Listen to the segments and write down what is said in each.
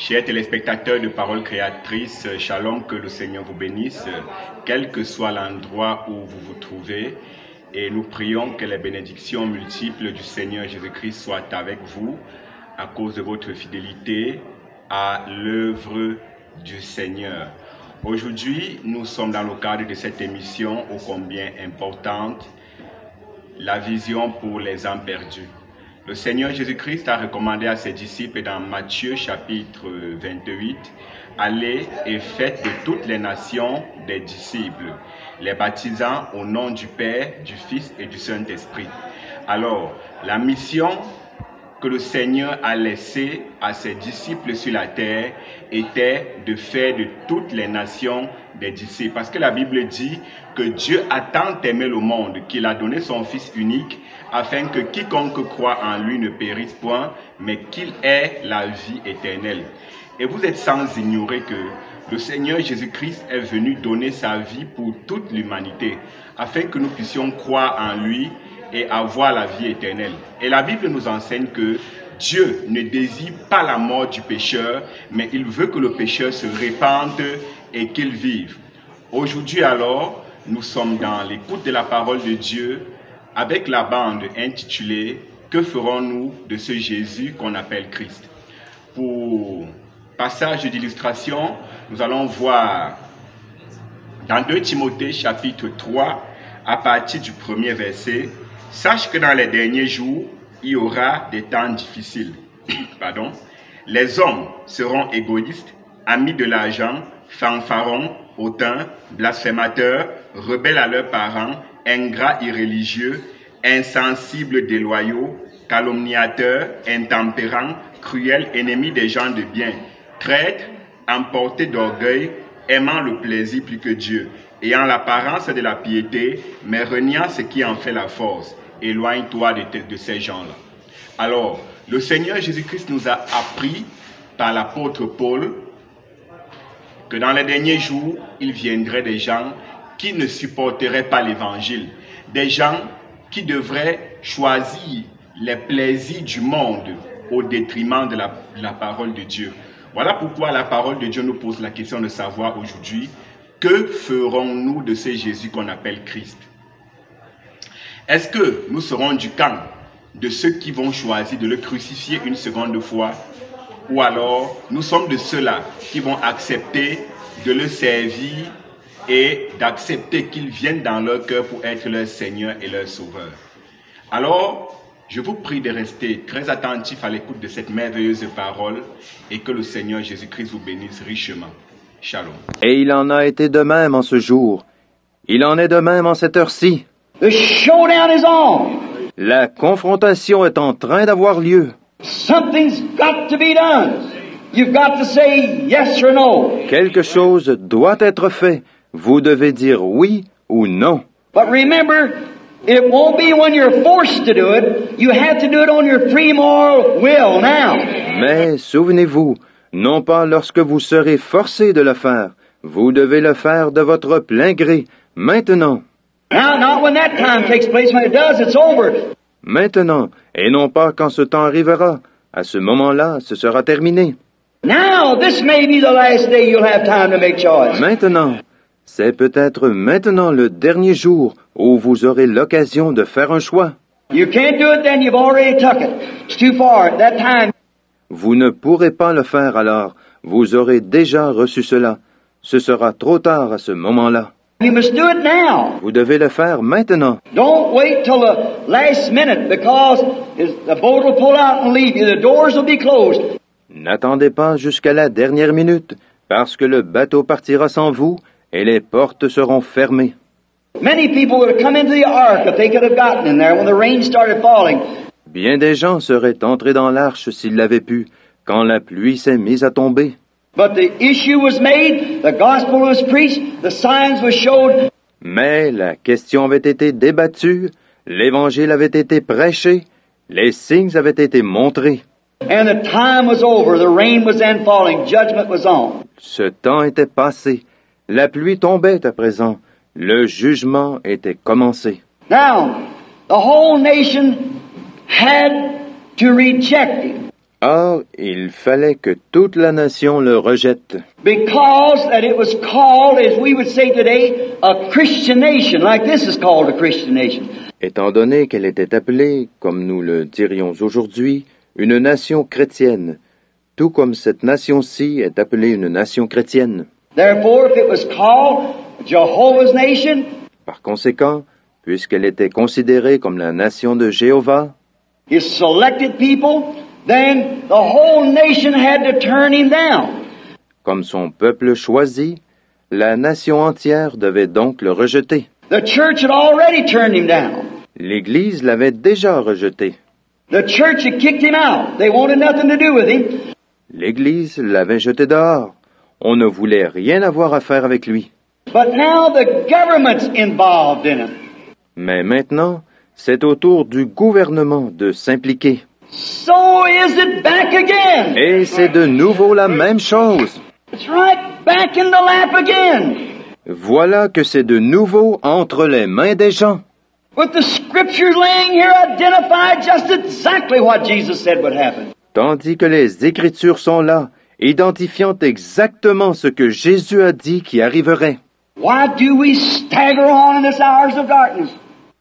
Chers téléspectateurs de Paroles Créatrices, Shalom, que le Seigneur vous bénisse, quel que soit l'endroit où vous vous trouvez. Et nous prions que les bénédictions multiples du Seigneur Jésus-Christ soient avec vous à cause de votre fidélité à l'œuvre du Seigneur. Aujourd'hui, nous sommes dans le cadre de cette émission ô combien importante, la vision pour les âmes perdues. Le Seigneur Jésus-Christ a recommandé à ses disciples dans Matthieu chapitre 28, « Allez et faites de toutes les nations des disciples, les baptisant au nom du Père, du Fils et du Saint-Esprit. » Alors, la mission que le Seigneur a laissée à ses disciples sur la terre était de faire de toutes les nations des disciples. Parce que la Bible dit que Dieu a tant aimé le monde qu'il a donné son Fils unique afin que quiconque croit en lui ne périsse point, mais qu'il ait la vie éternelle. Et vous êtes sans ignorer que le Seigneur Jésus-Christ est venu donner sa vie pour toute l'humanité, afin que nous puissions croire en lui et avoir la vie éternelle. Et la Bible nous enseigne que Dieu ne désire pas la mort du pécheur, mais il veut que le pécheur se répande et qu'il vive. Aujourd'hui alors, nous sommes dans l'écoute de la parole de Dieu avec la bande intitulée « Que ferons-nous de ce Jésus qu'on appelle Christ ?» Pour passage d'illustration, nous allons voir dans 2 Timothée chapitre 3, à partir du premier verset, « Sache que dans les derniers jours, il y aura des temps difficiles. Pardon. Les hommes seront égoïstes, amis de l'argent, fanfarons, hautains, blasphémateurs, rebelles à leurs parents, ingrats irréligieux, insensibles déloyaux, calomniateurs, intempérants, cruels, ennemis des gens de bien, traîtres, emportés d'orgueil, aimant le plaisir plus que Dieu, ayant l'apparence de la piété, mais reniant ce qui en fait la force. Éloigne-toi de ces gens-là. » Alors, le Seigneur Jésus-Christ nous a appris par l'apôtre Paul que dans les derniers jours, il viendrait des gens qui ne supporteraient pas l'évangile, des gens qui devraient choisir les plaisirs du monde au détriment de la parole de Dieu. Voilà pourquoi la parole de Dieu nous pose la question de savoir aujourd'hui, que ferons-nous de ce Jésus qu'on appelle Christ? Est-ce que nous serons du camp de ceux qui vont choisir de le crucifier une seconde fois, ou alors nous sommes de ceux-là qui vont accepter de le servir et d'accepter qu'il vienne dans leur cœur pour être leur Seigneur et leur Sauveur? Alors, je vous prie de rester très attentifs à l'écoute de cette merveilleuse parole et que le Seigneur Jésus-Christ vous bénisse richement. Shalom. Et il en a été de même en ce jour. Il en est de même en cette heure-ci. The showdown is on. La confrontation est en train d'avoir lieu. Something's got to be done. You've got to say yes or no. Quelque chose doit être fait. Vous devez dire oui ou non. But remember, it won't be when you're forced to do it. You have to do it on your free moral will now. Mais souvenez-vous, non pas lorsque vous serez forcé de le faire. Vous devez le faire de votre plein gré, maintenant. Now, not when that time takes place. When it does, it's over. Maintenant, et non pas quand ce temps arrivera. À ce moment-là, ce sera terminé. Now, this may be the last day you'll have time to make choice. Maintenant, c'est peut-être maintenant le dernier jour où vous aurez l'occasion de faire un choix. You can't do it then. You've already took it. It's too far. At that time. Vous ne pourrez pas le faire alors. Vous aurez déjà reçu cela. Ce sera trop tard à ce moment-là. You must do it now. Vous devez le faire maintenant. Don't wait till the last minute because the boat will pull out and leave you. The doors will be closed. N'attendez pas jusqu'à la dernière minute, parce que le bateau partira sans vous et les portes seront fermées. Many people would have come into the ark if they could have gotten in there when the rain started falling. Bien des gens seraient entrés dans l'arche s'ils l'avaient pu, quand la pluie s'est mise à tomber. But the issue was made, the gospel was preached, the signs were showed. Mais la question avait été débattue, l'évangile avait été prêché, les signes avaient été montrés. And the time was over, the rain was then falling, judgment was on. Ce temps était passé, la pluie tombait à présent, le jugement était commencé. Now, the whole nation had to reject him. Or, il fallait que toute la nation le rejette, Because that it was called, as we would say today, a Christian nation, like this is called a Christian nation. étant donné qu'elle était appelée, comme nous le dirions aujourd'hui, une nation chrétienne, tout comme cette nation-ci est appelée une nation chrétienne. Therefore, if it was called Jehovah's nation, Par conséquent, puisqu'elle était considérée comme la nation de Jéhovah, his selected people, then the whole nation had to turn him down. comme son peuple choisi, la nation entière devait donc le rejeter. The church had already turned him down. L'Église l'avait déjà rejeté. The church had kicked him out. They wanted nothing to do with him. L'Église l'avait jeté dehors. On ne voulait rien avoir à faire avec lui. But now the government's involved in it. Mais maintenant, c'est au tour du gouvernement de s'impliquer. So is it back again. Et c'est de nouveau la même chose. It's right back in the lap again. Voilà que c'est de nouveau entre les mains des gens. With the scriptures laying here identified just exactly what Jesus said would happen. Tandis que les Écritures sont là, identifiant exactement ce que Jésus a dit qui arriverait. Why do we stagger on in this hours of darkness?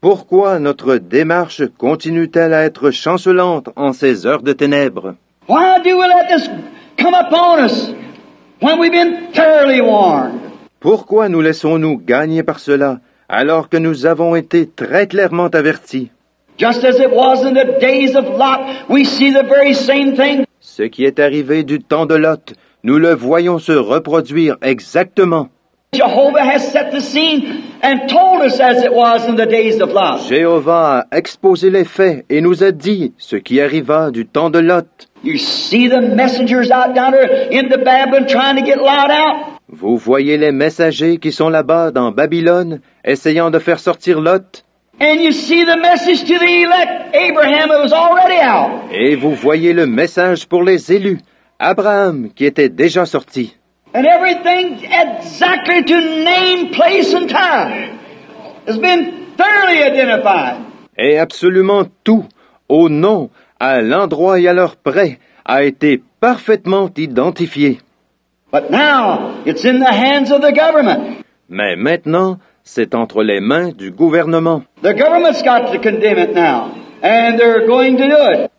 Pourquoi notre démarche continue-t-elle à être chancelante en ces heures de ténèbres? Why do we let this come upon us when we've been thoroughly warned? Pourquoi nous laissons-nous gagner par cela, alors que nous avons été très clairement avertis? Just as it was in the days of Lot, we see the very same thing. Ce qui est arrivé du temps de Lot, nous le voyons se reproduire exactement. Jehovah has set the scene and told us as it was in the days of Lot. Jéhovah a exposé les faits et nous a dit ce qui arriva du temps de Lot. You see the messengers out down there into Babylon trying to get Lot out? Vous voyez les messagers qui sont là-bas dans Babylone, essayant de faire sortir Lot. And you see the message to the elect, Abraham, it was already out. Et vous voyez le message pour les élus, Abraham, qui était déjà sorti. And everything exactly to name, place, and time has been thoroughly identified. Et absolument tout, au nom, à l'endroit et à l'heure près, a été parfaitement identifié. But now, it's in the hands of the government. Mais maintenant, c'est entre les mains du gouvernement. The government's got to condemn it now, and they're going to do it.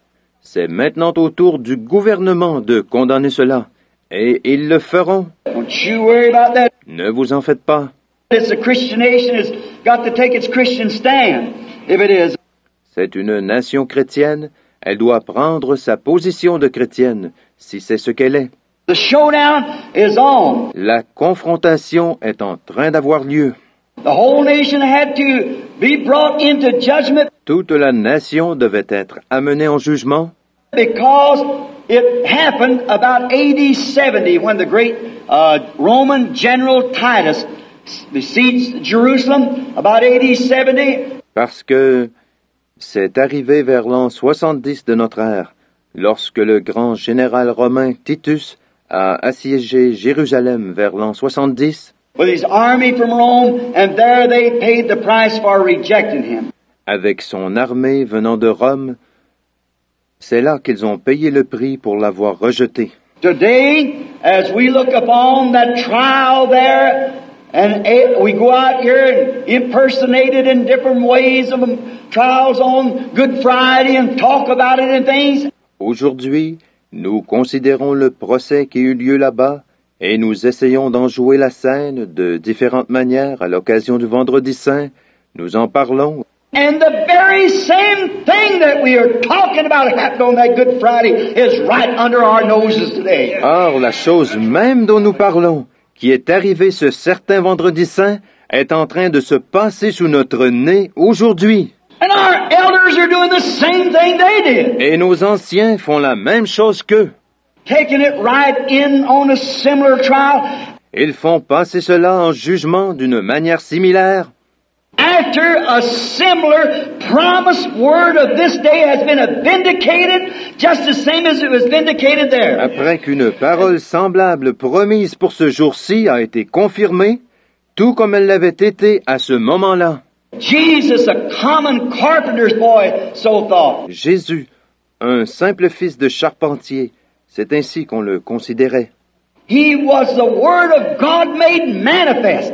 C'est maintenant au tour du gouvernement de condamner cela. Et ils le feront. Don't you worry about that. Ne vous en faites pas. It's a Christian nation has got to take its Christian stand, if it is. C'est une nation chrétienne. Elle doit prendre sa position de chrétienne, si c'est ce qu'elle est. The showdown is on. La confrontation est en train d'avoir lieu. The whole nation had to be brought into judgment Toute la nation devait être amenée en jugement because it happened about AD 70 when the great Roman general Titus besieged Jerusalem about AD 70. parce que c'est arrivé vers l'an 70 de notre ère, lorsque le grand général romain Titus a assiégé Jérusalem vers l'an 70 With his army from Rome, and there they paid the price for rejecting him. avec son armée venant de Rome. C'est là qu'ils ont payé le prix pour l'avoir rejeté. Today, as we look upon that trial there, and we go out here and impersonate it in different ways of trials on Good Friday and talk about it and things. Aujourd'hui, nous considérons le procès qui eut lieu là-bas et nous essayons d'en jouer la scène de différentes manières à l'occasion du Vendredi Saint. Nous en parlons. And the very same thing that we are talking about happened on that Good Friday is right under our noses today. Or, la chose même dont nous parlons, qui est arrivée ce certain Vendredi Saint, est en train de se passer sous notre nez aujourd'hui. And our elders are doing the same thing they did. Et nos anciens font la même chose qu'eux. Taking it right in on a similar trial. Ils font passer cela en jugement d'une manière similaire. After a similar promised word of this day has been vindicated, just the same as it was vindicated there. Après qu'une parole semblable promise pour ce jour-ci a été confirmée, tout comme elle l'avait été à ce moment-là. Jesus, a common carpenter's boy, so thought. Jésus, un simple fils de charpentier. C'est ainsi qu'on le considérait. He was the Word of God made manifest.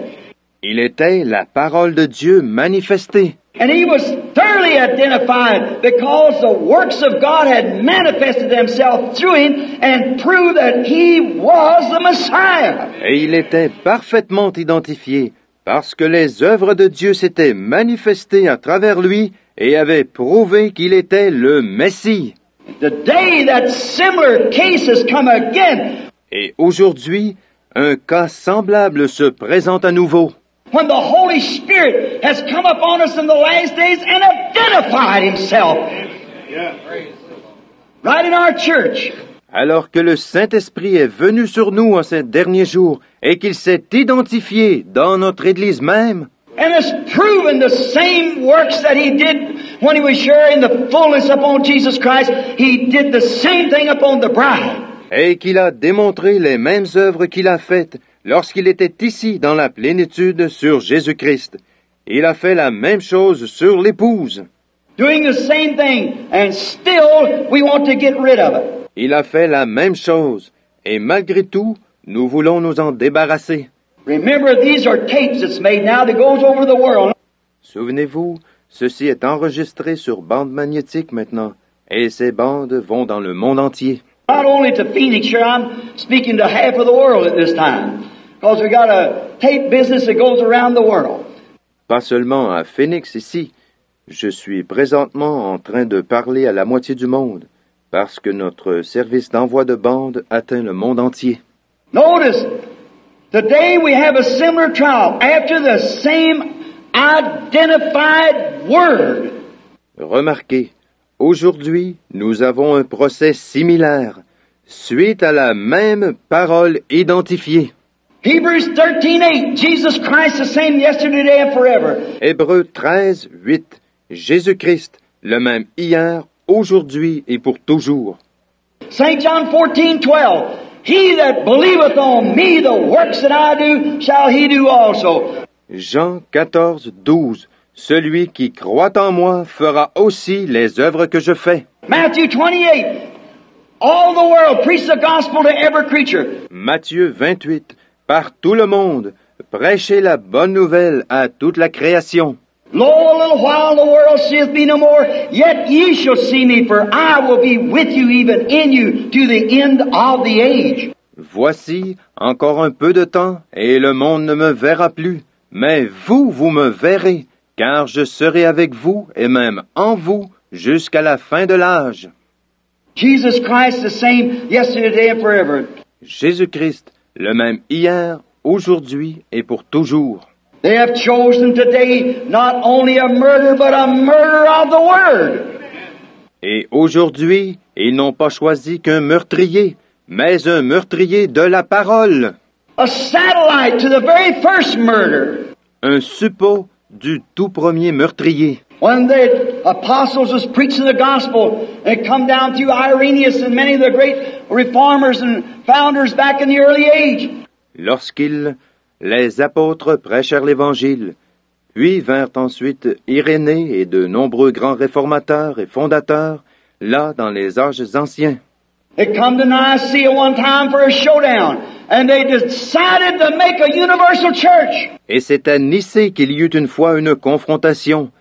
Il était la parole de Dieu manifestée. And he was thoroughly identified because the works of God had manifested themselves through him and proved that he was the Messiah. Et il était parfaitement identifié parce que les œuvres de Dieu s'étaient manifestées à travers lui et avaient prouvé qu'il était le Messie. Today that similar case has come again. Et aujourd'hui, un cas semblable se présente à nouveau. When the Holy Spirit has come upon us in the last days and identified himself. Right in our church. Alors que le Saint-Esprit est venu sur nous en ces derniers jours et qu'il s'est identifié dans notre Église même, And has proven the same works that he did when he was sharing the fullness upon Jesus Christ. He did the same thing upon the bride. et qu'il a démontré les mêmes œuvres qu'il a faites lorsqu'il était ici dans la plénitude sur Jésus-Christ. Il a fait la même chose sur l'épouse. Doing the same thing, and still we want to get rid of it. Il a fait la même chose, et malgré tout, nous voulons nous en débarrasser. Remember, these are tapes that's made now that goes over the world. Souvenez-vous, ceci est enregistré sur bande magnétique maintenant, et ces bandes vont dans le monde entier. Not only to Phoenix, here I'm speaking to half of the world at this time, because we got a tape business that goes around the world. Pas seulement à Phoenix ici, je suis présentement en train de parler à la moitié du monde, parce que notre service d'envoi de bande atteint le monde entier. Notice, today we have a similar trial after the same identified word. Remarquez, aujourd'hui, nous avons un procès similaire, suite à la même parole identifiée. Hebrews 13:8, Jesus Christ the same yesterday, today, and forever. Hébreux 13, 8. Jésus-Christ, le même hier, aujourd'hui et pour toujours. St. John 14:12, He that believeth on me, the works that I do, shall he do also. Jean 14, 12. Celui qui croit en moi fera aussi les œuvres que je fais. Matthew 28, all the world preach the gospel to every creature. Matthieu 28. Par tout le monde, prêchez la bonne nouvelle à toute la création. Lo, a little while the world seeth me no more, yet ye shall see me, for I will be with you, even in you, to the end of the age. Voici encore un peu de temps, et le monde ne me verra plus. Mais vous, vous me verrez, car je serai avec vous, et même en vous, jusqu'à la fin de l'âge. Jesus Christ the same yesterday, today, and forever. Jésus-Christ, le même hier, aujourd'hui et pour toujours. They have chosen today not only a murder, but a murder of the Word. Et aujourd'hui, ils n'ont pas choisi qu'un meurtrier, mais un meurtrier de la parole. A satellite to the very first murder. Un suppôt du tout premier meurtrier. When the apostles was preaching the gospel, and it come down through Irenaeus and many of the great reformers and founders back in the early age. Les apôtres prêchèrent l'Évangile, puis vinrent ensuite Irénée et de nombreux grands réformateurs et fondateurs, là dans les âges anciens. It come to Nicaea one time for a showdown, and they decided to make a universal church. Et c'est à Nicée qu'il y eut une fois une confrontation.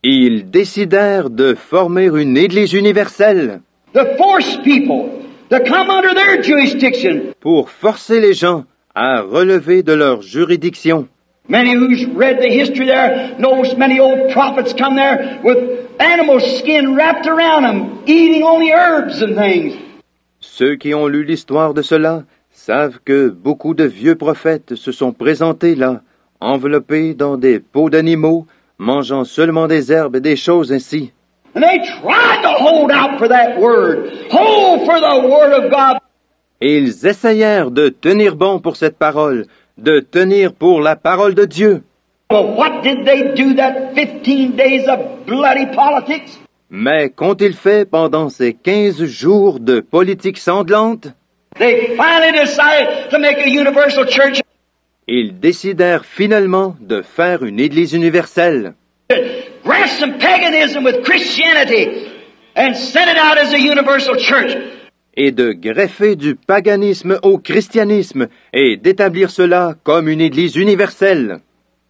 Ils décidèrent de former une Église universelle. To force people to come under their jurisdiction. Pour forcer les gens à relever de leur juridiction. Many who's read the history there knows many old prophets come there with animal skin wrapped around them, eating only herbs and things. Ceux qui ont lu l'histoire de cela savent que beaucoup de vieux prophètes se sont présentés là, enveloppés dans des peaux d'animaux, mangeant seulement des herbes et des choses ainsi. And they tried to hold out for that word. Hold for the word of God. Et ils essayèrent de tenir bon pour cette parole, de tenir pour la parole de Dieu. Well, what did they do that 15 days of bloody politics? Mais qu'ont-ils fait pendant ces 15 jours de politique sanglante? They finally decided to make a universal church. Ils décidèrent finalement de faire une Église universelle. Grasp some paganism with Christianity. and send it out as a universal church. Et de greffer du paganisme au christianisme et d'établir cela comme une Église universelle.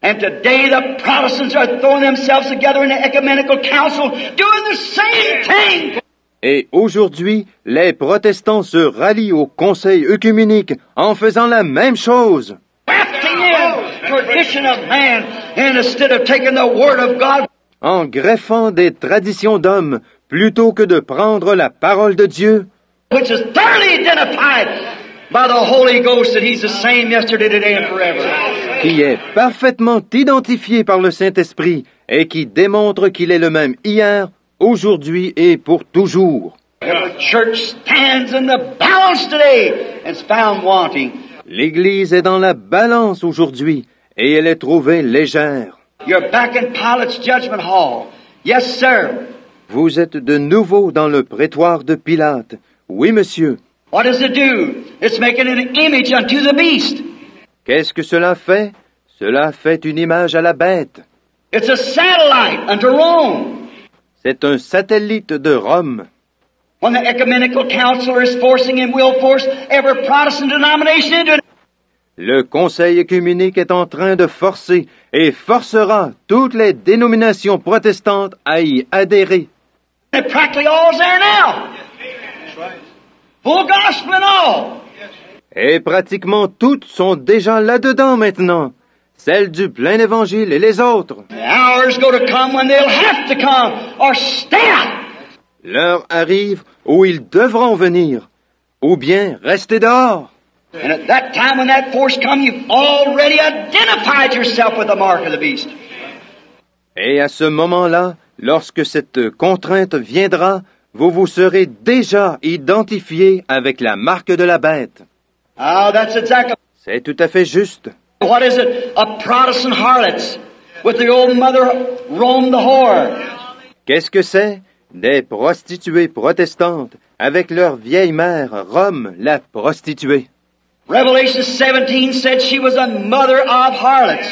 And today the Protestants are throwing themselves together in the ecumenical council, doing the same thing. Et aujourd'hui, les protestants se rallient au Conseil œcuménique en faisant la même chose. Grafting in tradition of man, and instead of taking the word of God, En greffant des traditions d'hommes plutôt que de prendre la parole de Dieu, which is thoroughly identified by the Holy Ghost that He's the same yesterday, today, and forever. qui est parfaitement identifié par le Saint-Esprit et qui démontre qu'il est le même hier, aujourd'hui et pour toujours. The church stands in the balance today and is found wanting. L'Église est dans la balance aujourd'hui et elle est trouvée légère. You're back in Pilate's judgment hall. Yes, sir. Vous êtes de nouveau dans le prétoire de Pilate. Oui, monsieur. What does it do? It's making an image unto the beast. Qu'est-ce que cela fait? Cela fait une image à la bête. It's a satellite unto Rome. C'est un satellite de Rome. When the ecumenical council is forcing and will force every Protestant denomination into it, Le Conseil œcuménique est en train de forcer et forcera toutes les dénominations protestantes à y adhérer. and practically all's there now. Full gospel and all. Et pratiquement toutes sont déjà là-dedans maintenant. Celles du plein évangile et les autres. The hour's going to come when they'll have to come or stay out. L'heure arrive où ils devront venir, ou bien rester dehors. And at that time when that force comes, you've already identified yourself with the mark of the beast. Et à ce moment-là, lorsque cette contrainte viendra, vous vous serez déjà identifié avec la marque de la bête. Ah, that's exactly. C'est tout à fait juste. What is it? A Protestant harlots with the old mother Rome the whore. Qu'est-ce que c'est? Des prostituées protestantes avec leur vieille mère, Rome, la prostituée. Revelation 17 said she was a mother of harlots.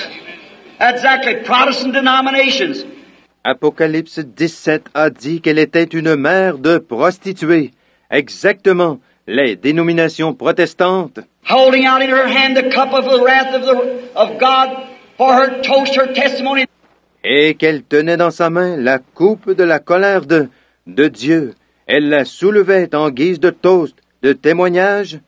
Exactly, Protestant denominations. Apocalypse 17 a dit qu'elle était une mère de prostituées. Exactement, les dénominations protestantes. Holding out in her hand the cup of the wrath of God for her toast, her testimony. Et qu'elle tenait dans sa main la coupe de la colère de Dieu. Elle la soulevait en guise de toast, de témoignage.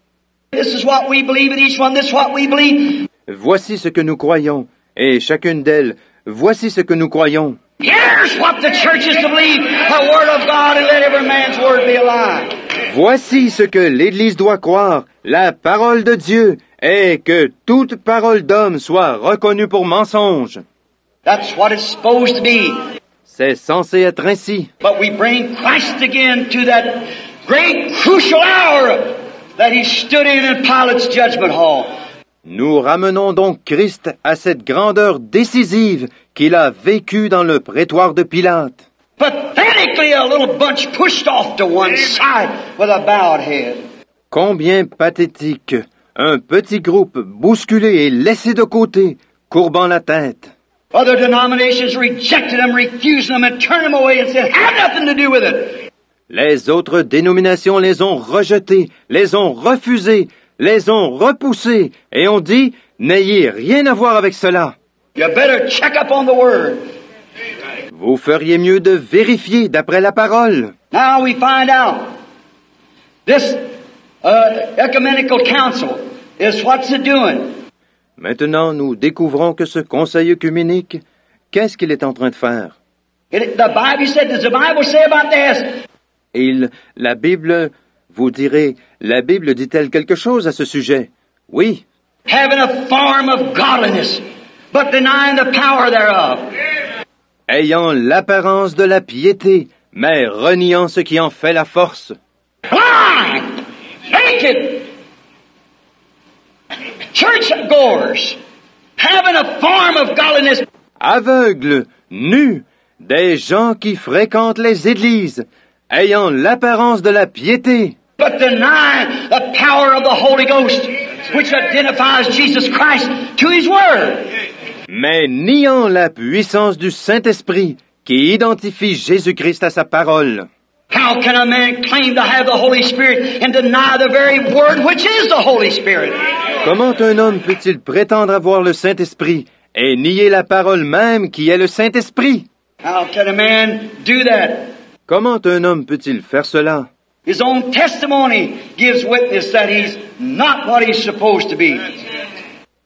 This is what we believe, and each one, this is what we believe. Voici ce que nous croyons, et chacune d'elles, voici ce que nous croyons. Here's what the church is to believe, the word of God, and let every man's word be a lie. Voici ce que l'Église doit croire, la parole de Dieu, et que toute parole d'homme soit reconnue pour mensonge. That's what it's supposed to be. C'est censé être ainsi. But we bring Christ again to that great crucial hour that he stood in Pilate's judgment hall. Nous ramenons donc Christ à cette grandeur décisive qu'il a vécue dans le prétoire de Pilate. Pathetically, a little bunch pushed off to one side with a bowed head. Combien pathétique, un petit groupe bousculé et laissé de côté, courbant la tête. Other denominations rejected them, refused them, and turned them away and said, have nothing to do with it. Les autres dénominations les ont rejetés, les ont refusés, les ont repoussés, et ont dit, n'ayez rien à voir avec cela. You better check up on the word. Vous feriez mieux de vérifier d'après la parole. Now we find out this ecumenical council is what's it doing? Maintenant, nous découvrons que ce conseil œcuménique, qu'est-ce qu'il est en train de faire? The Bible said, does the Bible say about this? La Bible, vous direz, la Bible dit-elle quelque chose à ce sujet? Oui. Having a form of godliness, but denying the power thereof. Ayant l'apparence de la piété, mais reniant ce qui en fait la force. Blind, naked, churchgoers, having a form of godliness. Aveugles, nus, des gens qui fréquentent les églises, ayant l'apparence de la piété. But denying the power of the Holy Ghost, which identifies Jesus Christ to His Word. Mais niant la puissance du Saint-Esprit qui identifie Jésus-Christ à sa parole. How can a man claim to have the Holy Spirit and deny the very Word which is the Holy Spirit? Comment un homme peut-il prétendre avoir le Saint-Esprit et nier la parole même qui est le Saint-Esprit? How can a man do that? Comment un homme peut-il faire cela? His own testimony gives witness that he's not what he's supposed to be.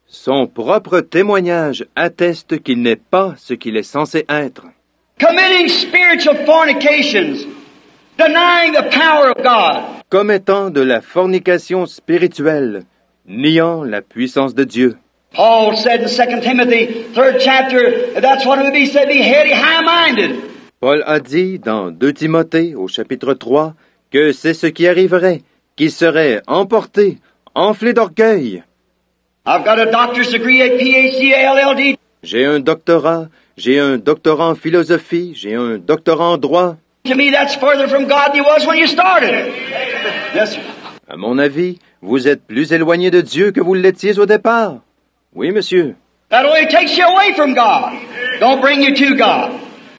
Son propre témoignage atteste qu'il n'est pas ce qu'il est censé être. Committing spiritual fornications, denying the power of God. Commettant de la fornication spirituelle, niant la puissance de Dieu. Paul said in 2 Timothy, 3rd chapter, that's what it would be, said, be heady, high-minded. Paul a dit dans 2 Timothée, au chapitre 3, que c'est ce qui arriverait, qu'il serait emporté, enflé d'orgueil. I've got a doctor's degree, a PhD, a LLD. J'ai un doctorat en philosophie, j'ai un doctorat en droit. To me, that's further from God than you was when you started. Yes, sir. À mon avis, vous êtes plus éloigné de Dieu que vous l'étiez au départ. Oui, monsieur. That only takes you away from God. Don't bring you to God.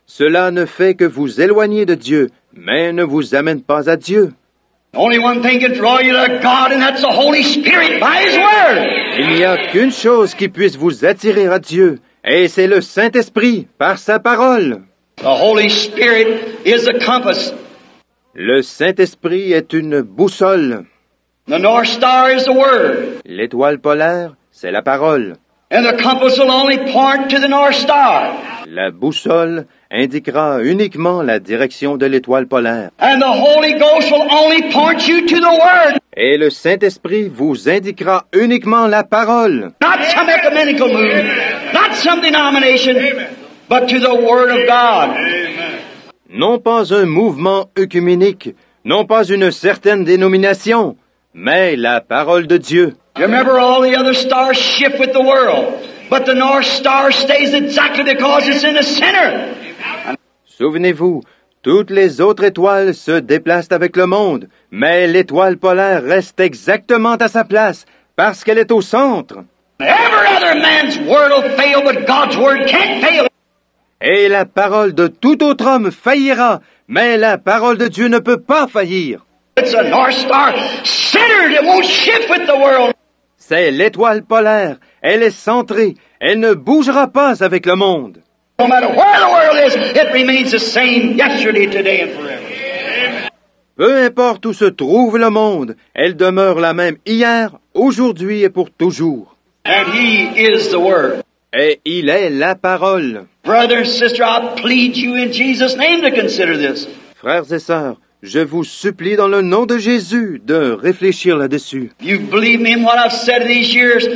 Cela ne fait que vous éloigner de Dieu, mais ne vous amène pas à Dieu. Only one thing can draw you to God, and that's the Holy Spirit by His Word. Il n'y a qu'une chose qui puisse vous attirer à Dieu, et c'est le Saint-Esprit, par sa parole. The Holy Spirit is a compass. Le Saint-Esprit est une boussole. The North Star is the Word. L'étoile polaire, c'est la parole. And the compass will only point to the North Star. La boussole indiquera uniquement la direction de l'étoile polaire. And the Holy Ghost will only point you to the Word. Et le Saint-Esprit vous indiquera uniquement la parole. Not some ecumenical move, not some denomination, but to the Word of God. Non pas un mouvement œcuménique, non pas une certaine dénomination, mais la parole de Dieu. You remember all the other stars shift with the world, but the North Star stays exactly because it's in the center. Souvenez-vous, toutes les autres étoiles se déplacent avec le monde, mais l'étoile polaire reste exactement à sa place, parce qu'elle est au centre. Every other man's word will fail, but God's word can't fail. Et la parole de tout autre homme faillira, mais la parole de Dieu ne peut pas faillir. It's a North Star centered. It won't shift with the world. C'est l'étoile polaire. Elle est centrée. Elle ne bougera pas avec le monde. No matter where the world is, it remains the same yesterday, today, and forever. Peu importe où se trouve le monde, elle demeure la même hier, aujourd'hui et pour toujours. And He is the Word. Et il est la parole. Brother and sister, I plead you in Jesus' name to consider this. Frères et sœurs, je vous supplie dans le nom de Jésus de réfléchir là-dessus. You believe me in what I've said these years.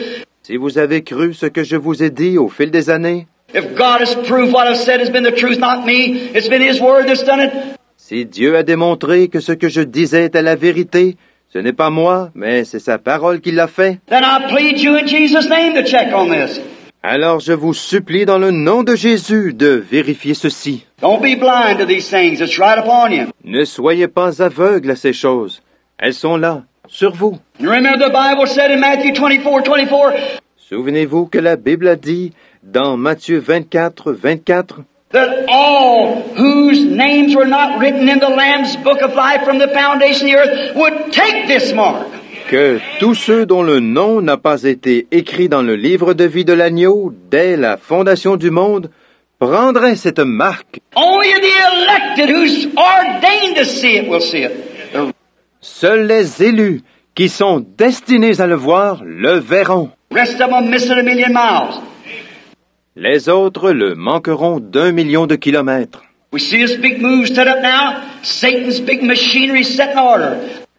Si vous avez cru ce que je vous ai dit au fil des années, If God has proved what I've said has been the truth, not me, it's been His Word that's done it. si Dieu a démontré que ce que je disais était la vérité, ce n'est pas moi, mais c'est sa parole qui l'a fait, Then I plead you in Jesus' name to check on this. alors je vous supplie dans le nom de Jésus de vérifier ceci. Don't be blind to these things. It's right upon you. Ne soyez pas aveugles à ces choses. Elles sont là, sur vous. You remember the Bible said in Matthew 24:24 Souvenez-vous que la Bible a dit dans Matthieu 24, 24, that all whose names were not written in the Lamb's book of life from the foundation of the earth would take this mark. que tous ceux dont le nom n'a pas été écrit dans le livre de vie de l'agneau dès la fondation du monde prendraient cette marque. Only the elected who's ordained to see it will see it. Seuls les élus qui sont destinés à le voir le verront. The rest of them miss it 1,000,000 miles. Les autres le manqueront d'1 million de kilomètres. We see this big move set up now. Satan's big machinery set in order.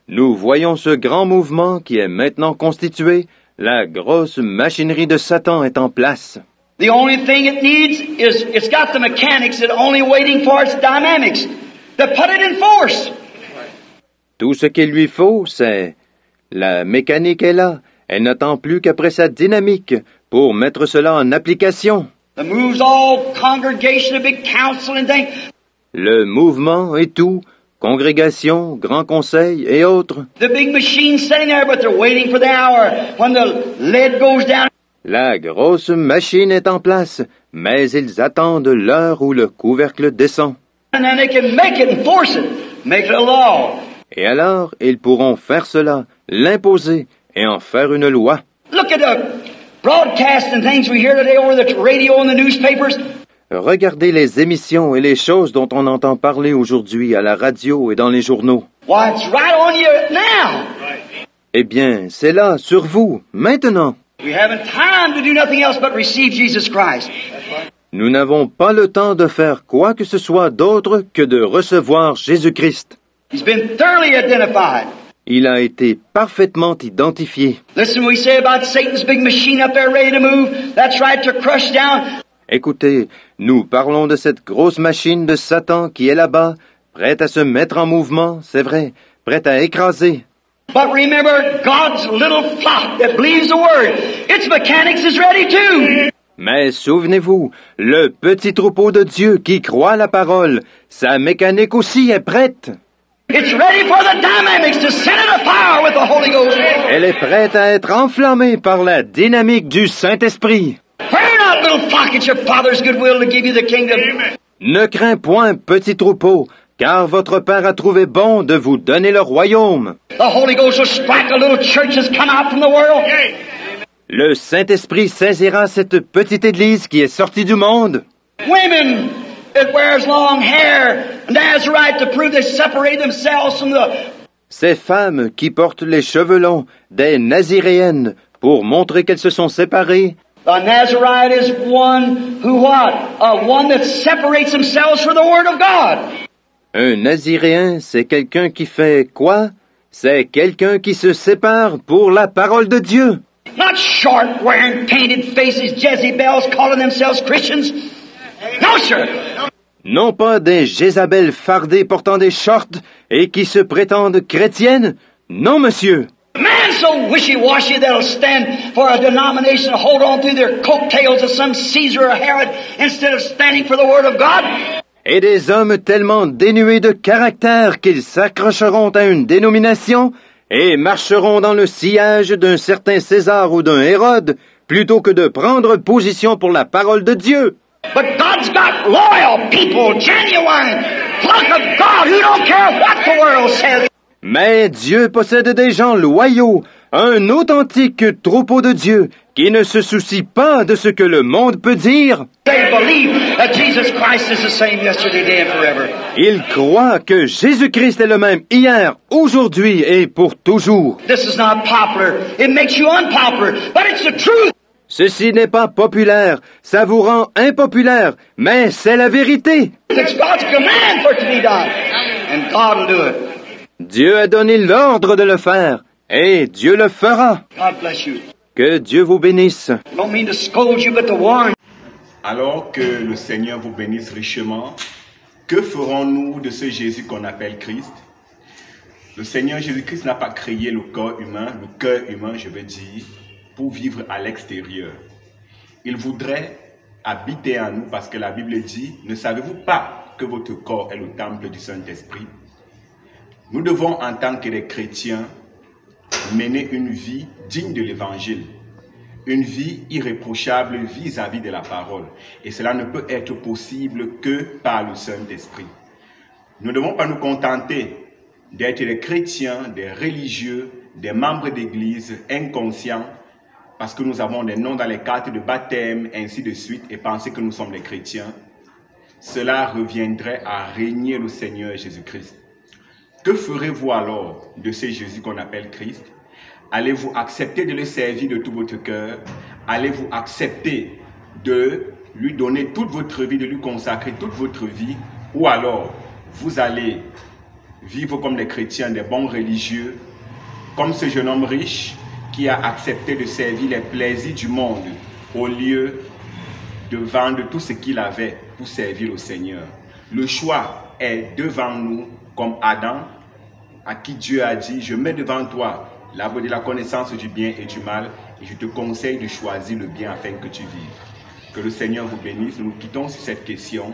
Nous voyons ce grand mouvement qui est maintenant constitué. La grosse machinerie de Satan est en place. The only thing it needs is it's got the mechanics that only waiting for its dynamics to put it in force. Tout ce qu'il lui faut, c'est... La mécanique est là. Elle n'attend plus qu'après sa dynamique pour mettre cela en application. The move's all congregation, a big council and things. Le mouvement et tout, congrégation, grand conseil et autres. The big machine's sitting there, but they're waiting for the hour when the lead goes down. La grosse machine est en place, mais ils attendent l'heure où le couvercle descend. And then they can make it and force it. make it a law. Et alors, ils pourront faire cela, l'imposer et en faire une loi. Look at the broadcasts and things we hear today over the radio and the newspapers. Regardez les émissions et les choses dont on entend parler aujourd'hui à la radio et dans les journaux. Why, it's right on you now. Eh bien, c'est là, sur vous, maintenant. We haven't time to do nothing else but receive Jesus Christ. Nous n'avons pas le temps de faire quoi que ce soit d'autre que de recevoir Jésus-Christ. He's been thoroughly identified. Il a été parfaitement identifié. Listen, we say about Satan's big machine up there ready to move. That's right, to crush down. Écoutez, nous parlons de cette grosse machine de Satan qui est là-bas, prête à se mettre en mouvement, c'est vrai, prête à écraser. But remember, God's little flock that believes the Word, its mechanics is ready too. Mais souvenez-vous, le petit troupeau de Dieu qui croit la parole, sa mécanique aussi est prête. It's ready for the dynamics to set it afire with the Holy Ghost. Elle est prête à être enflammée par la dynamique du Saint-Esprit. Fear not, little flock, it's your Father's good will to give you the kingdom. Ne crains point, petit troupeau, car votre Père a trouvé bon de vous donner le royaume. The Holy Ghost will strike a little church that's come out from the world. Le Saint-Esprit saisira cette petite église qui est sortie du monde. Women that wears long hair and has the right to prove they separate themselves from the... Ces femmes qui portent les cheveux longs, des naziréennes, pour montrer qu'elles se sont séparées. The Nazarite is one who what? One that separates themselves from the Word of God. Un naziréen, c'est quelqu'un qui fait quoi? C'est quelqu'un qui se sépare pour la parole de Dieu. Not short, wearing painted faces, Jezebels calling themselves Christians. No, sir. Non pas des Jézabel fardées portant des shorts et qui se prétendent chrétiennes. Non, monsieur. Man so wishy-washy that'll stand for a denomination to hold on to their coattails of some Caesar or Herod instead of standing for the Word of God. Et des hommes tellement dénués de caractère qu'ils s'accrocheront à une dénomination et marcheront dans le sillage d'un certain César ou d'un Hérode plutôt que de prendre position pour la parole de Dieu. But God's got loyal people, genuine, flock of God who don't care what the world says. Mais Dieu possède des gens loyaux, un authentique troupeau de Dieu qui ne se soucie pas de ce que le monde peut dire. They believe that Jesus Christ is the same yesterday, today, and forever. Ils croient que Jésus-Christ est le même hier, aujourd'hui et pour toujours. This is not popular. It makes you unpopular, but it's the truth. Ceci n'est pas populaire, ça vous rend impopulaire, mais c'est la vérité. It's God's command for it to be done, and God will do it. Dieu a donné l'ordre de le faire, et Dieu le fera. God bless you. Que Dieu vous bénisse. I don't mean to scold you, but to warn. Alors que le Seigneur vous bénisse richement, que ferons-nous de ce Jésus qu'on appelle Christ? Le Seigneur Jésus-Christ n'a pas créé le cœur humain, je veux dire, pour vivre à l'extérieur. Il voudrait habiter en nous parce que la Bible dit, ne savez-vous pas que votre corps est le temple du Saint-Esprit? Nous devons, en tant que des chrétiens, mener une vie digne de l'Évangile, une vie irréprochable vis-à-vis de la parole. Et cela ne peut être possible que par le Saint-Esprit. Nous ne devons pas nous contenter d'être des chrétiens, des religieux, des membres d'église inconscients, parce que nous avons des noms dans les cartes de baptême, ainsi de suite, et penser que nous sommes des chrétiens. Cela reviendrait à régner le Seigneur Jésus-Christ. Que ferez-vous alors de ce Jésus qu'on appelle Christ? Allez-vous accepter de le servir de tout votre cœur? Allez-vous accepter de lui donner toute votre vie, de lui consacrer toute votre vie? Ou alors, vous allez vivre comme des chrétiens, des bons religieux, comme ce jeune homme riche qui a accepté de servir les plaisirs du monde au lieu de vendre tout ce qu'il avait pour servir au Seigneur. Le choix est devant nous, comme Adam, à qui Dieu a dit, je mets devant toi l'arbre de la connaissance du bien et du mal, et je te conseille de choisir le bien afin que tu vives. Que le Seigneur vous bénisse. Nous quittons sur cette question.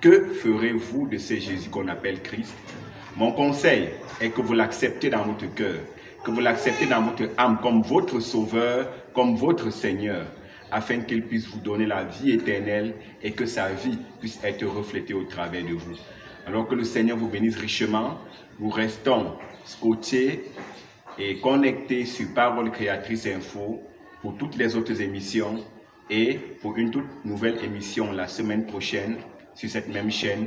Que ferez-vous de ce Jésus qu'on appelle Christ? Mon conseil est que vous l'acceptez dans votre cœur, que vous l'acceptez dans votre âme comme votre Sauveur, comme votre Seigneur, afin qu'il puisse vous donner la vie éternelle et que sa vie puisse être reflétée au travers de vous. Alors que le Seigneur vous bénisse richement, nous restons scotchés et connectés sur Parole Créatrice Info pour toutes les autres émissions et pour une toute nouvelle émission la semaine prochaine sur cette même chaîne.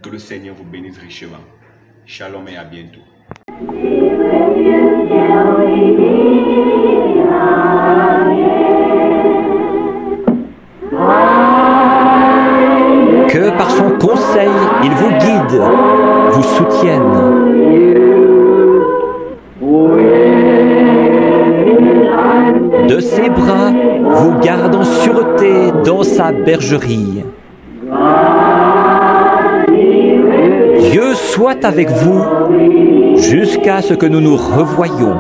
Que le Seigneur vous bénisse richement. Shalom et à bientôt. Que par son conseil, il vous guide, vous soutienne. De ses bras, vous garde en sûreté dans sa bergerie. Dieu soit avec vous jusqu'à ce que nous nous revoyions.